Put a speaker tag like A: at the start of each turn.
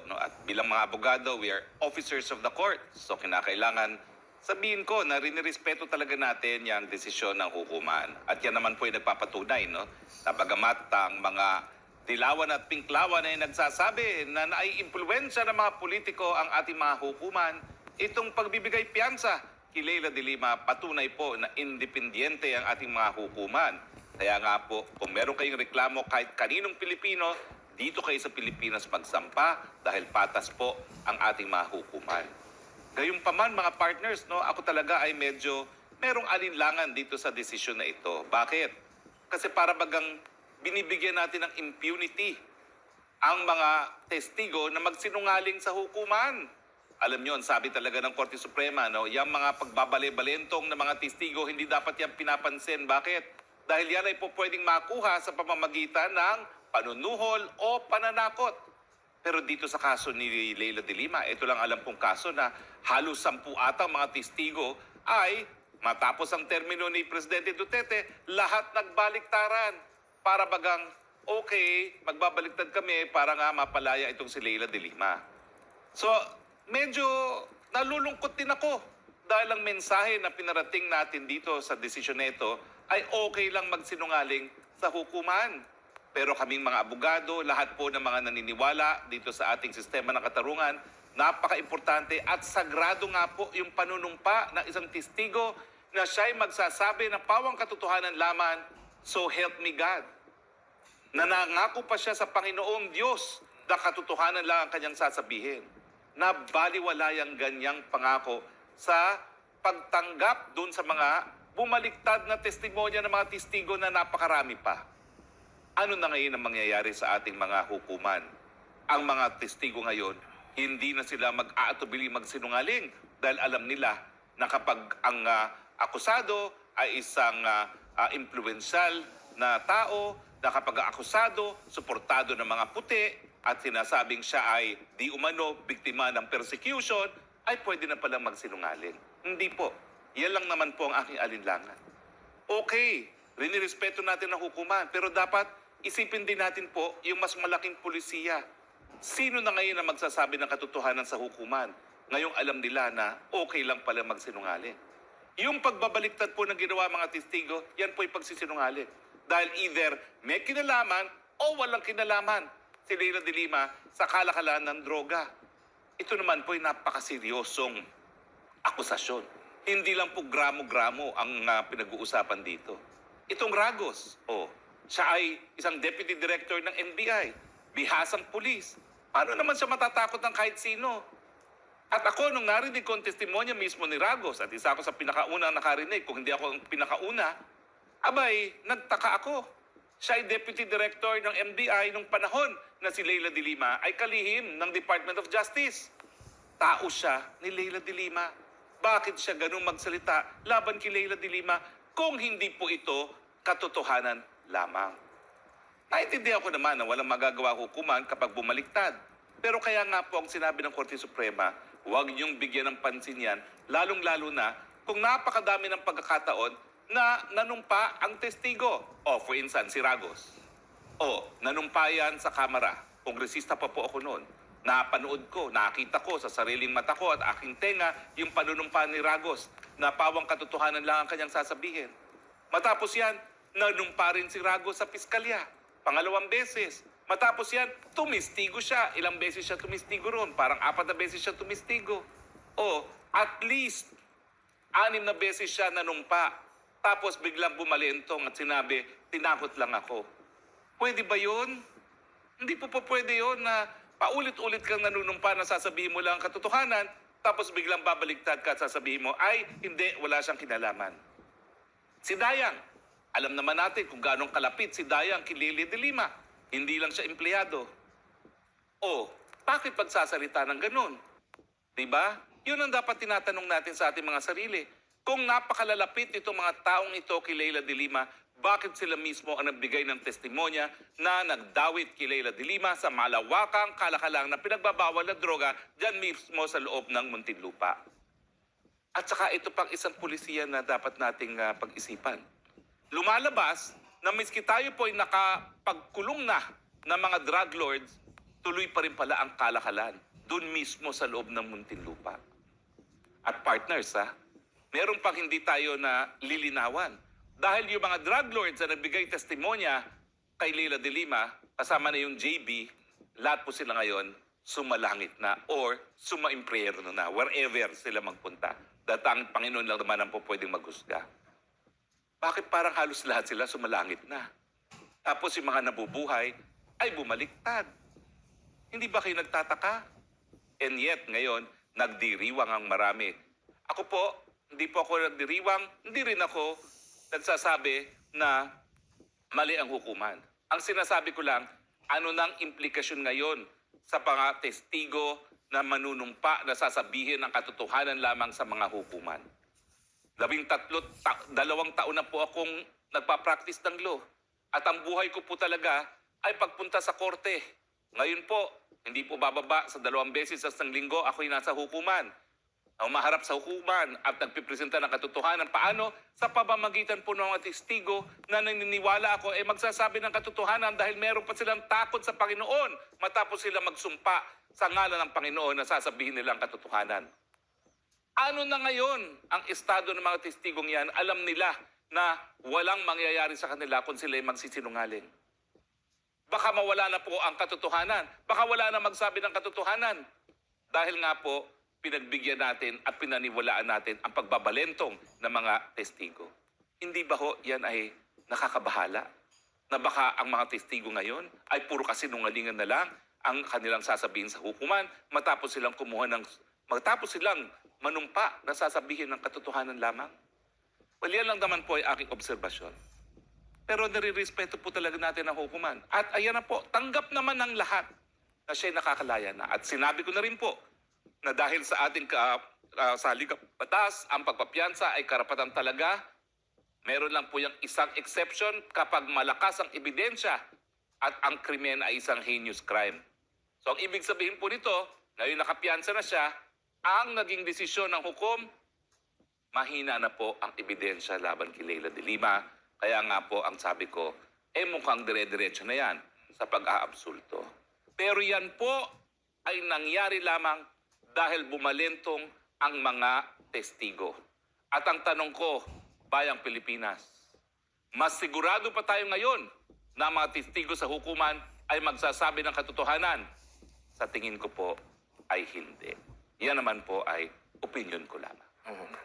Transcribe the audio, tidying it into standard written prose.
A: No? At bilang mga abogado, we are officers of the court. So kinakailangan sabihin ko na rinirespeto talaga natin yung desisyon ng hukuman. At yan naman po ay nagpapatunay, no? Na bagamat ang mga dilawan at pinklawan ay nagsasabi na naiimpluwensya ng mga politiko ang ating mga hukuman, itong pagbibigay piyansa kay Leila de Lima, patunay po na independyente ang ating mga hukuman. Kaya nga po, kung meron kayong reklamo kahit kaninong Pilipino, dito kayo sa Pilipinas magsampa dahil patas po ang ating mga hukuman. Gayunpaman mga partners, no, ako talaga ay medyo merong alinlangan dito sa desisyon na ito. Bakit? Kasi para bagang binibigyan natin ng impunity ang mga testigo na magsinungaling sa hukuman. Alam niyo, ang sabi talaga ng Korte Suprema, no, yung mga pagbabale-balentong ng mga testigo, hindi dapat yan pinapansin. Bakit? Dahil yan ay po pwedeng makuha sa pamamagitan ng panunuhol o pananakot. Pero dito sa kaso ni Leila de Lima, ito lang alam kong kaso na halos 10 atang mga testigo ay matapos ang termino ni Presidente Duterte, lahat nagbaliktaran para bagang okay, magbabaliktad kami para nga mapalaya itong si Leila de Lima. So, medyo nalulungkot din ako dahil ang mensahe na pinarating natin dito sa desisyon na ito ay okay lang magsinungaling sa hukuman. Pero kaming mga abogado, lahat po ng mga naniniwala dito sa ating sistema ng katarungan, napaka-importante at sagrado nga po yung panunumpa ng isang testigo na siya'y magsasabi ng pawang katotohanan lamang, so help me God. Nanangako pa siya sa Panginoong Diyos na katotohanan lang ang kanyang sasabihin. Nabaliwala yung ganyang pangako sa pagtanggap dun sa mga bumaliktad na testimonya ng mga testigo na napakarami pa. Ano na ngayon ang mangyayari sa ating mga hukuman? Ang mga testigo ngayon, hindi na sila mag-aatubili magsinungaling dahil alam nila na kapag ang akusado ay isang influential na tao, na kapag akusado, suportado ng mga puti at sinasabing siya ay di umano biktima ng persecution, ay pwede na palang magsinungaling. Hindi po. Yan lang naman po ang aking alinlangan. Okay, rinirespeto natin ang hukuman, pero dapat isipin din natin po yung mas malaking pulisiya. Sino na ngayon na magsasabi ng katotohanan sa hukuman? Ngayong alam nila na okay lang pala magsinungaling. Yung pagbabaliktad po ng ginawa mga testigo, yan po yung pagsisinungaling. Dahil either may kinalaman o walang kinalaman si Leila de Lima sa kalakalan ng droga. Ito naman po yung napakaseryosong akusasyon. Hindi lang po gramo-gramo ang pinag-uusapan dito. Itong Ragos, siya ay isang deputy director ng NBI, bihasang pulis. Paano naman siya matatakot ng kahit sino? At ako, nung narinig ko ang testimonya mismo ni Ragos, at isa ako sa pinakaunang nakarinig, kung hindi ako ang pinakauna, abay, nagtaka ako. Siya ay deputy director ng NBI nung panahon na si Leila de Lima ay kalihim ng Department of Justice. Tao siya ni Leila de Lima. Bakit siya ganung magsalita laban kay Leila de Lima kung hindi po ito katotohanan lamang? Naintindihan ko naman na walang magagawa hukuman kapag bumaliktad. Pero kaya nga po ang sinabi ng Korte Suprema, huwag niyong bigyan ng pansin yan, lalong-lalo na kung napakadami ng pagkakataon na nanumpa ang testigo. For instance, si Ragos. Nanumpa yan sa kamera. Kongresista pa po ako noon. Napanood ko, nakita ko sa sariling mata ko at aking tenga yung panunumpa ni Ragos na pawang katotohanan lang ang kanyang sasabihin. Matapos yan, nanumpa rin si Ragos sa piskalya. Pangalawang beses. Matapos yan, tumistigo siya. Ilang beses siya tumistigo ron. Parang 4 na beses siya tumistigo. At least 6 na beses siya nanumpa. Tapos biglang bumalentong at sinabi, tinakot lang ako. Pwede ba yun? Hindi po pwede yun na paulit-ulit kang nanunumpa na sasabihin mo lang ang katotohanan, tapos biglang babaligtad ka at sasabihin mo, ay, hindi, wala siyang kinalaman. Si Dayang, alam naman natin kung gaano kalapit si Dayang kay Leila de Lima. Hindi lang siya empleyado. Bakit pagsasalita ng ganun? Diba? Yun ang dapat tinatanong natin sa ating mga sarili. Kung napakalalapit itong mga taong ito kay Leila de Lima, bakit sila mismo ang nagbigay ng testimonya na nagdawit kay Leila de Lima sa malawakang kalakalang na pinagbabawal na droga dyan mismo sa loob ng Muntinlupa? At saka ito pang isang pulisiya na dapat nating pag-isipan. Lumalabas na miski tayo po ay nakapagkulong na ng mga drug lords, tuloy pa rin pala ang kalakalan doon mismo sa loob ng Muntinlupa. At partners, meron pang hindi tayo na lilinawan. Dahil yung mga drug lords na nagbigay testimonya kay Leila de Lima, kasama na yung JB, lahat po sila ngayon sumalangit na or sumaimpryerno na, wherever sila magpunta. Datang Panginoon lang naman ang po pwedeng maghusga. Bakit parang halos lahat sila sumalangit na? Tapos yung mga nabubuhay ay bumaliktad. Hindi ba kayo nagtataka? And yet, ngayon, nagdiriwang ang marami. Ako po, hindi po ako nagdiriwang, hindi rin ako nagsasabi na mali ang hukuman. Ang sinasabi ko lang, ano nang implikasyon ngayon sa mga testigo na manunumpa na sasabihin ang katotohanan lamang sa mga hukuman. 2 taon na po akong nagpa-practice ng law. At ang buhay ko po talaga ay pagpunta sa korte. Ngayon po, hindi po bababa sa 2 beses sa isang linggo ako'y nasa hukuman. Umaharap sa hukuman at nagpipresenta ng katotohanan. Paano? Sa pamamagitan po ng mga testigo na naniniwala ako ay magsasabi ng katotohanan dahil meron pa silang takot sa Panginoon matapos sila magsumpa sa ngalan ng Panginoon na sasabihin nila ang katotohanan. Ano na ngayon ang estado ng mga testigong yan? Alam nila na walang mangyayari sa kanila kung sila ay magsisinungaling. Baka mawala na po ang katotohanan. Baka wala na magsabi ng katotohanan. Dahil nga po, pinagbigyan natin at pinaniwalaan natin ang pagbabalentong ng mga testigo. Hindi ba ho yan ay nakakabahala? Na baka ang mga testigo ngayon ay puro kasinungalingan na lang ang kanilang sasabihin sa hukuman matapos silang manumpa na sasabihin ng katotohanan lamang? Well, yan lang naman po ay aking obserbasyon. Pero nire-respeto po talaga natin ang hukuman. At ayan na po, tanggap naman ng lahat na siya'y nakakalaya na. At sinabi ko na rin po, na dahil sa ating saligang batas, ang pagpapiyansa ay karapatan talaga. Meron lang po yung isang exception kapag malakas ang ebidensya at ang krimen ay isang heinous crime. So ang ibig sabihin po nito, ngayon nakapiyansa na siya, ang naging desisyon ng hukom, mahina na po ang ebidensya laban kay Leila de Lima. Kaya nga po ang sabi ko, mukhang dire-diretso na yan sa pag-aabsulto. Pero yan po ay nangyari lamang dahil bumalentong ang mga testigo. At ang tanong ko, bayang Pilipinas, mas sigurado pa tayo ngayon na mga testigo sa hukuman ay magsasabi ng katotohanan? Sa tingin ko po ay hindi. Yan naman po ay opinion ko lamang.